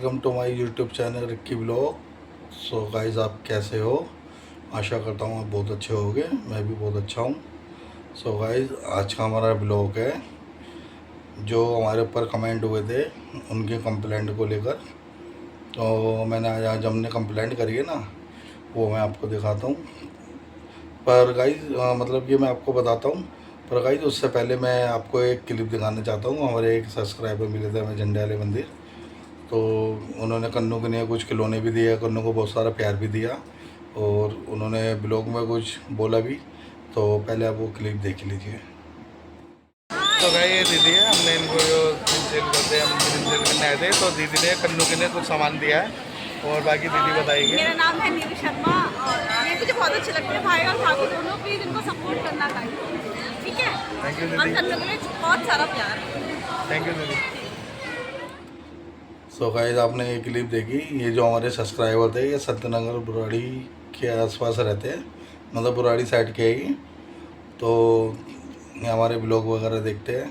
Welcome to my YouTube channel Rikki blog. So guys, आप कैसे हो? आशा करता हूँ आप बहुत अच्छे होगे। मैं भी बहुत अच्छा हूँ। सो गाइस, आज का हमारा ब्लॉग है जो हमारे ऊपर कमेंट हुए थे उनके कंप्लेंट को लेकर। तो मैंने आज हमने कंप्लेंट करी है ना, वो मैं आपको दिखाता हूँ। पर गाइस मतलब कि मैं आपको बताता हूँ। पर गाइस उससे पहले मैं आपको एक क्लिप दिखाना चाहता हूँ। हमारे एक सब्सक्राइबर मिले थे हमें झंडे वाले मंदिर। तो उन्होंने कन्नू के लिए कुछ खिलौने भी दिए, कन्नू को बहुत सारा प्यार भी दिया और उन्होंने ब्लॉग में कुछ बोला भी। तो पहले आप वो क्लिप देख लीजिए। तो भाई ये दीदी है, हमने इनको जो सेल करते हैं, हम सेल करने आए थे। तो दीदी ने कन्नू के लिए कुछ सामान दिया है और बाकी दीदी बताएगी। मेरा नाम है नीरू शर्मा और ये मुझे बहुत अच्छे लगते हैं। भाई और भाभी दोनों, प्लीज इनको सपोर्ट करना चाहिए, ठीक है? थैंक यू और दीदी। कन्नू के लिए बहुत सारा प्यार। थैंक यू दीदी। सो गाइस, आपने ये क्लिप देखी। ये जो हमारे सब्सक्राइबर थे ये सत्यनगर बुराड़ी के आसपास रहते हैं, मतलब बुराड़ी साइड के ही। तो ये हमारे ब्लॉग वगैरह देखते हैं,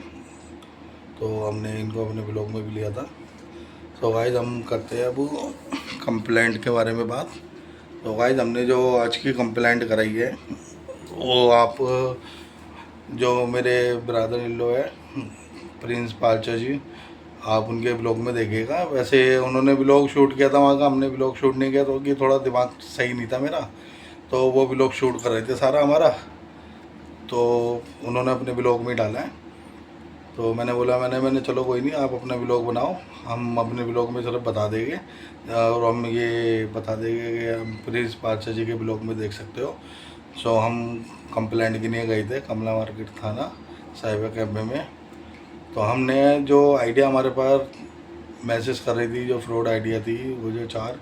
तो हमने इनको अपने ब्लॉग में भी लिया था। तो गाइस, हम करते हैं अब कंप्लेंट के बारे में बात। तो गाइस, हमने जो आज की कंप्लेंट कराई है वो आप जो मेरे ब्रदर इन लॉ है प्रिंस पालचा जी, आप उनके ब्लॉग में देखिएगा। वैसे उन्होंने ब्लॉग शूट किया था वहाँ का, हमने ब्लॉग शूट नहीं किया तो कि थोड़ा दिमाग सही नहीं था मेरा। तो वो ब्लॉग शूट कर रहे थे सारा हमारा, तो उन्होंने अपने ब्लॉग में डाला है। तो मैंने बोला, मैंने चलो कोई नहीं, आप अपना ब्लॉग बनाओ, हम अपने ब्लॉग में सिर्फ बता देंगे और हम ये बता देंगे कि हम प्रिंस पालचा जी के ब्लॉग में देख सकते हो। सो हम कंप्लेंट के लिए गए थे कमला मार्केट थाना साइबर कैफे में। तो हमने जो आइडिया हमारे पास मैसेज कर रही थी, जो फ्रॉड आइडिया थी, वो जो चार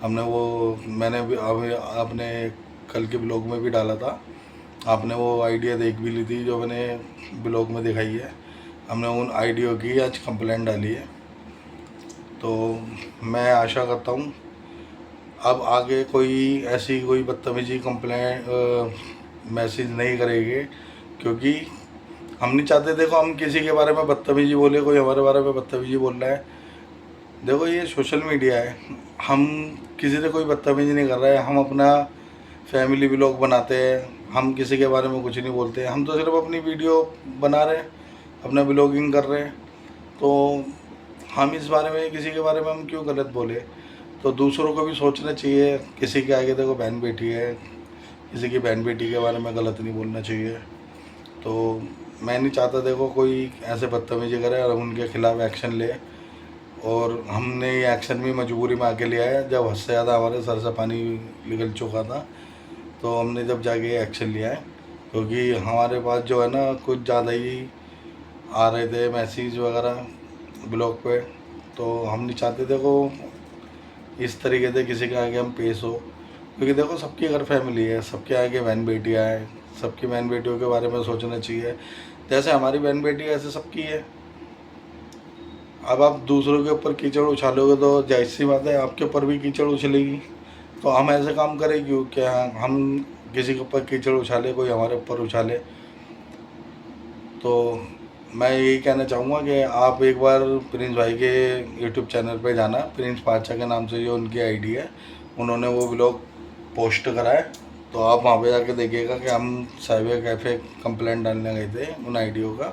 हमने वो मैंने भी अपने कल के ब्लॉग में भी डाला था। आपने वो आइडिया देख भी ली थी जो मैंने ब्लॉग में दिखाई है। हमने उन आइडिया की आज कंप्लेंट डाली है। तो मैं आशा करता हूँ अब आगे कोई ऐसी कोई बदतमीजी कंप्लेंट मैसेज नहीं करेंगे, क्योंकि हम नहीं चाहते। देखो, हम किसी के बारे में बदतमीजी बोले, कोई हमारे बारे में बदतमीजी बोल रहा है। देखो, ये सोशल मीडिया है, हम किसी से कोई बदतमीजी नहीं कर रहे हैं। हम अपना फैमिली व्लॉग बनाते हैं, हम किसी के बारे में कुछ नहीं बोलते हैं। हम तो सिर्फ अपनी वीडियो बना रहे हैं, अपना व्लॉगिंग कर रहे हैं। तो हम इस बारे में किसी के बारे में हम क्यों गलत बोले? तो दूसरों को भी सोचना चाहिए। किसी के आगे देखो बहन बेटी है, किसी की बहन बेटी के बारे में गलत नहीं बोलना चाहिए। तो मैं नहीं चाहता देखो कोई ऐसे बदतमीजी करे और हम उनके खिलाफ़ एक्शन ले। और हमने ये एक्शन भी मजबूरी में आके लिया है, जब हद से ज़्यादा हमारे सर से पानी निकल चुका था। तो हमने जब जाके ये एक्शन लिया है, क्योंकि हमारे पास जो है ना कुछ ज़्यादा ही आ रहे थे मैसेज वगैरह ब्लॉग पे। तो हम नहीं चाहते थे को इस तरीके से किसी के आगे हम पेश हो, क्योंकि देखो सबकी घर फैमिली है, सबके आगे बहन बेटियाँ हैं, सबकी बहन बेटियों के बारे में सोचना चाहिए। जैसे हमारी बहन बेटी है ऐसे सबकी है। अब आप दूसरों के ऊपर कीचड़ उछालोगे तो जाहिर सी बात है आपके ऊपर भी कीचड़ उछलेगी। तो हम ऐसे काम करें क्यों? क्या हम किसी के ऊपर कीचड़ उछाले, कोई हमारे ऊपर उछाले? तो मैं यही कहना चाहूँगा कि आप एक बार प्रिंस भाई के यूट्यूब चैनल पे जाना, प्रिंस पाचा के नाम से जो उनकी आईडी है, उन्होंने वो ब्लॉग पोस्ट करा है। तो आप वहाँ पे जाके देखिएगा कि हम साइबर कैफ़े कंप्लेंट डालने गए थे उन आईडियों का।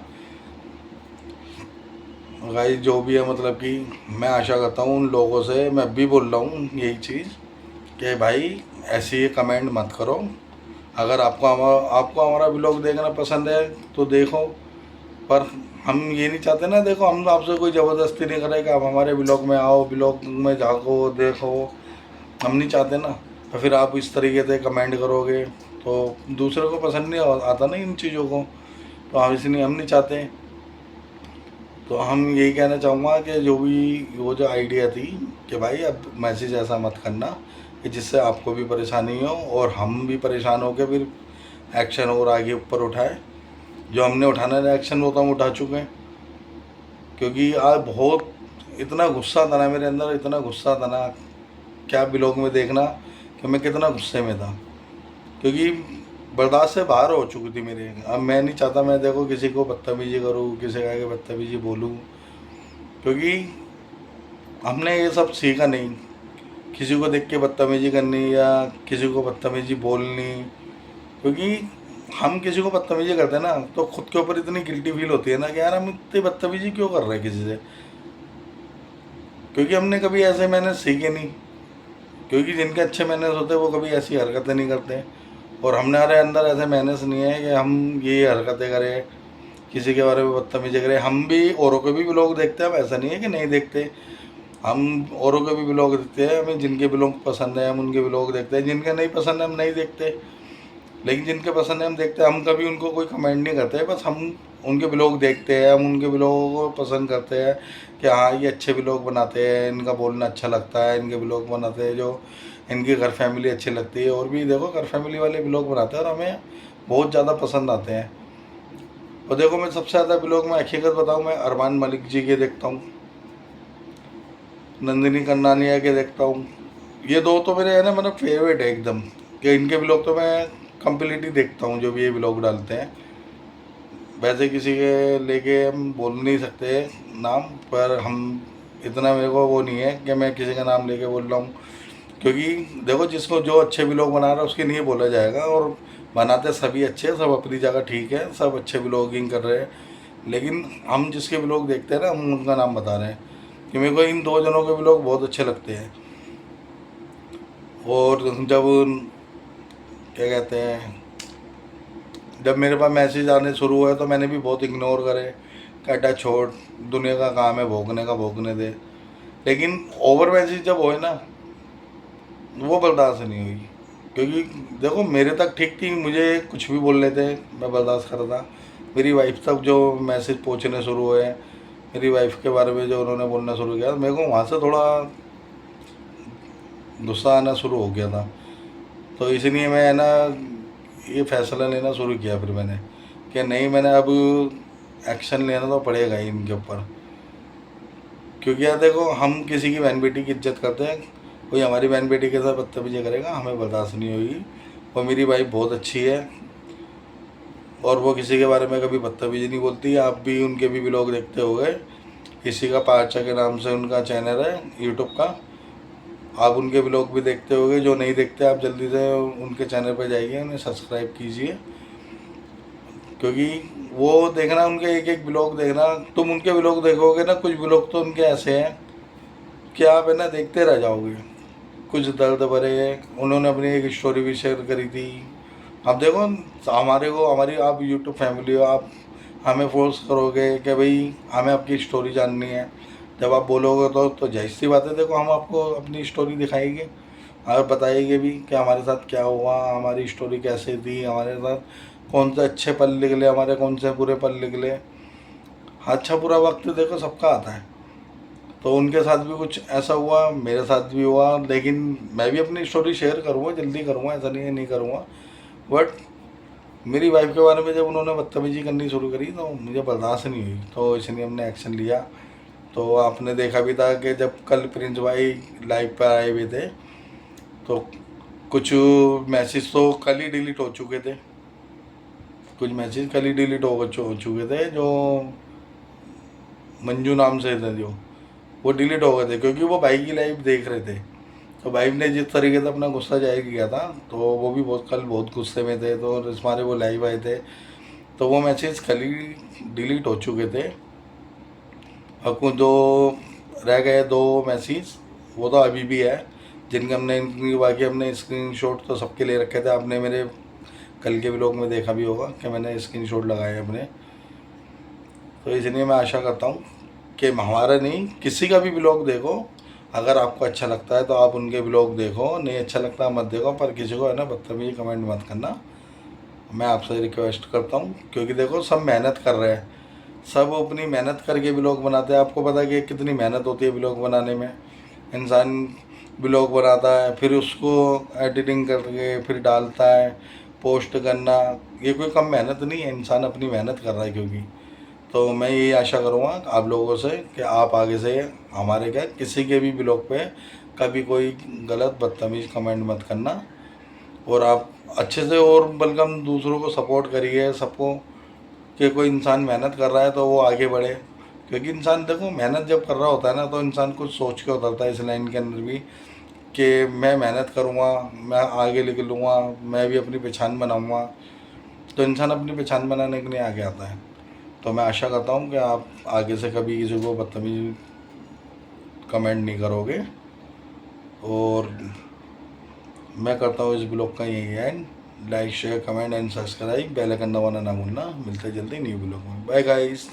गाइस, जो भी है, मतलब कि मैं आशा करता हूँ उन लोगों से, मैं भी बोल रहा हूँ यही चीज़ कि भाई ऐसे कमेंट मत करो। अगर आपको हमारा ब्लॉग देखना पसंद है तो देखो, पर हम ये नहीं चाहते ना। देखो, हम आपसे कोई ज़बरदस्ती नहीं करें कि आप हमारे ब्लॉग में आओ, ब्लॉग में झाँको, देखो। हम नहीं चाहते ना। तो फिर आप इस तरीके से कमेंट करोगे तो दूसरे को पसंद नहीं आता ना इन चीज़ों को। तो हम इसलिए हम नहीं चाहते। तो हम यही कहना चाहूँगा कि जो भी वो जो आइडिया थी कि भाई अब मैसेज ऐसा मत करना कि जिससे आपको भी परेशानी हो और हम भी परेशान हो के फिर एक्शन और आगे ऊपर उठाए। जो हमने उठाना है एक्शन वो तो हम उठा चुके हैं, क्योंकि आज बहुत इतना गुस्सा था ना मेरे अंदर, इतना गुस्सा था ना, क्या ब्लॉग में देखना कि मैं कितना गुस्से में था, क्योंकि बर्दाश्त से बाहर हो चुकी थी मेरे। अब मैं नहीं चाहता मैं देखो किसी को बदतमीजी करूँ, किसी के आगे बदतमीजी बोलूँ, क्योंकि हमने ये सब सीखा नहीं, किसी को देख के बदतमीजी करनी या किसी को बदतमीजी बोलनी। क्योंकि हम किसी को बदतमीजी करते हैं ना तो खुद के ऊपर इतनी गिल्टी फील होती है ना कि यार हम इतनी बदतमीजी क्यों कर रहे हैं किसी से, क्योंकि हमने कभी ऐसे मैंने सीखे नहीं। क्योंकि जिनके अच्छे मैनर्स होते हैं वो कभी ऐसी हरकतें नहीं करते, और हमारे अंदर ऐसे मैनर्स नहीं है कि हम ये हरकतें करें, किसी के बारे में बदतमीजी करें। हम भी औरों के भी व्लॉग देखते हैं, हम ऐसा नहीं है कि नहीं देखते, हम औरों के भी व्लॉग देखते हैं। हमें जिनके व्लॉग पसंद है हम उनके व्लॉग देखते हैं, जिनके नहीं पसंद है हम नहीं देखते। लेकिन जिनके पसंद है हम देखते हैं, हम कभी उनको कोई कमेंट नहीं करते, बस हम उनके व्लॉग देखते हैं, हम उनके व्लॉगों को पसंद करते हैं कि हाँ ये अच्छे व्लॉग बनाते हैं, इनका बोलना अच्छा लगता है, इनके व्लॉग बनाते हैं जो इनकी घर फैमिली अच्छी लगती है। और भी देखो घर फैमिली वाले व्लॉग बनाते हैं और हमें बहुत ज़्यादा पसंद आते हैं। और देखो मैं सबसे ज़्यादा व्लॉग में हकीकत बताऊँ, मैं अरमान मलिक जी के देखता हूँ, नंदिनी कन्नानिया के देखता हूँ। ये दो तो मेरे है ना मतलब फेवरेट है एकदम, कि इनके व्लॉग तो मैं कंप्लीटली देखता हूँ जो भी ये व्लॉग डालते हैं। वैसे किसी के लेके हम बोल नहीं सकते नाम, पर हम इतना मेरे को वो नहीं है कि मैं किसी का नाम लेके बोल रहा हूँ। क्योंकि देखो जिसको जो अच्छे व्लॉग बना रहा है उसके नहीं बोला जाएगा, और बनाते सभी अच्छे, सब अपनी जगह ठीक है, सब अच्छे व्लॉगिंग कर रहे हैं। लेकिन हम जिसके व्लॉग देखते हैं ना हम उनका नाम बता रहे हैं कि मेरे को इन दो जनों के व्लॉग बहुत अच्छे लगते हैं। और जब क्या कहते हैं, जब मेरे पास मैसेज आने शुरू हुए तो मैंने भी बहुत इग्नोर करे, कहता छोड़, दुनिया का काम है भोगने का, भोगने दे। लेकिन ओवर मैसेज जब होए ना वो बर्दाश्त नहीं हुई। क्योंकि देखो मेरे तक ठीक थी, मुझे कुछ भी बोल लेते मैं बर्दाश्त कर रहा था। मेरी वाइफ तक जो मैसेज पहुँचने शुरू हुए, मेरी वाइफ के बारे में जो उन्होंने बोलना शुरू किया, मेरे को वहाँ से थोड़ा गुस्सा आना शुरू हो गया था। तो इसलिए मैं ना ये फैसला लेना शुरू किया फिर मैंने कि नहीं, मैंने अब एक्शन लेना तो पड़ेगा ही इनके ऊपर। क्योंकि यार देखो हम किसी की बहन बेटी की इज्जत करते हैं, कोई हमारी बहन बेटी के साथ बदतमीजी करेगा हमें बर्दाश्त नहीं होगी। और मेरी वाइफ बहुत अच्छी है और वो किसी के बारे में कभी बदतमीजी नहीं बोलती। आप भी उनके भी व्लॉग देखते होंगे, किसी का पाचा के नाम से उनका चैनल है यूट्यूब का, आप उनके व्लॉग भी देखते होंगे। जो नहीं देखते आप जल्दी से उनके चैनल पर जाइए, उन्हें सब्सक्राइब कीजिए। क्योंकि वो देखना उनके एक एक व्लॉग देखना, तुम उनके व्लॉग देखोगे ना, कुछ व्लॉग तो उनके ऐसे हैं कि आप है ना देखते रह जाओगे, कुछ दर्द भरे। उन्होंने अपनी एक स्टोरी भी शेयर करी थी। अब देखो हमारे को, हमारी आप यूट्यूब फैमिली हो, आप हमें फोर्स करोगे कि भाई हमें आपकी स्टोरी जाननी है, जब आप बोलोगे तो जाहिर सी बात है देखो हम आपको अपनी स्टोरी दिखाएंगे और बताएंगे भी कि हमारे साथ क्या हुआ, हमारी स्टोरी कैसे थी, हमारे साथ कौन से अच्छे पल निकले, हमारे कौन से बुरे पल निकले। अच्छा बुरा वक्त देखो सबका आता है, तो उनके साथ भी कुछ ऐसा हुआ, मेरे साथ भी हुआ। लेकिन मैं भी अपनी स्टोरी शेयर करूँगा, जल्दी करूँगा, ऐसा नहीं है नहीं करूँगा। बट मेरी वाइफ के बारे में जब उन्होंने बदतमीजी करनी शुरू करी तो मुझे बर्दाश्त नहीं हुई, तो इसलिए हमने एक्शन लिया। तो आपने देखा भी था कि जब कल प्रिंस भाई लाइव पर आए हुए थे तो कुछ मैसेज तो कल ही डिलीट हो चुके थे, कुछ मैसेज कल ही डिलीट हो चुके थे जो मंजू नाम से थे, जो वो डिलीट हो गए थे क्योंकि वो भाई की लाइव देख रहे थे। तो भाई ने जिस तरीके से अपना गुस्सा जाहिर किया था तो वो भी बहुत कल बहुत गुस्से में थे, तो इस मारे वो लाइव आए थे। तो वो मैसेज कल ही डिलीट हो चुके थे। और कुछ दो रह गए, दो मैसेज वो तो अभी भी है, जिनके हमने इनकी बाकी हमने स्क्रीनशॉट तो सबके ले रखे थे। आपने मेरे कल के व्लॉग में देखा भी होगा कि मैंने स्क्रीनशॉट लगाए अपने। तो इसलिए मैं आशा करता हूँ कि हमारा नहीं किसी का भी व्लॉग देखो, अगर आपको अच्छा लगता है तो आप उनके व्लॉग देखो, नहीं अच्छा लगता मत देखो। पर किसी को है ना बदतमीजी कमेंट मत करना, मैं आपसे रिक्वेस्ट करता हूँ। क्योंकि देखो सब मेहनत कर रहे हैं, सब अपनी मेहनत करके व्लॉग बनाते हैं। आपको पता है कि कितनी मेहनत होती है व्लॉग बनाने में। इंसान व्लॉग बनाता है, फिर उसको एडिटिंग करके फिर डालता है, पोस्ट करना, ये कोई कम मेहनत नहीं है, इंसान अपनी मेहनत कर रहा है। क्योंकि तो मैं यही आशा करूँगा आप लोगों से कि आप आगे से हमारे क्या किसी के भी ब्लॉग पे कभी कोई गलत बदतमीज कमेंट मत करना, और आप अच्छे से और बल्कि दूसरों को सपोर्ट करिए सबको, कि कोई इंसान मेहनत कर रहा है तो वो आगे बढ़े। क्योंकि इंसान देखो मेहनत जब कर रहा होता है ना तो इंसान कुछ सोच के उतरता है इस लाइन के अंदर भी कि मैं मेहनत करूँगा, मैं आगे निकलूँगा, मैं भी अपनी पहचान बनाऊँगा। तो इंसान अपनी पहचान बनाने के लिए आगे आता है। तो मैं आशा करता हूँ कि आप आगे से कभी किसी को बदतमीजी कमेंट नहीं करोगे। और मैं करता हूँ इस ब्लॉग का यही end. Like share comment and subscribe, bell icon दबाना ना भूलना। मिलते जल्दी न्यू ब्लॉग में। Bye guys.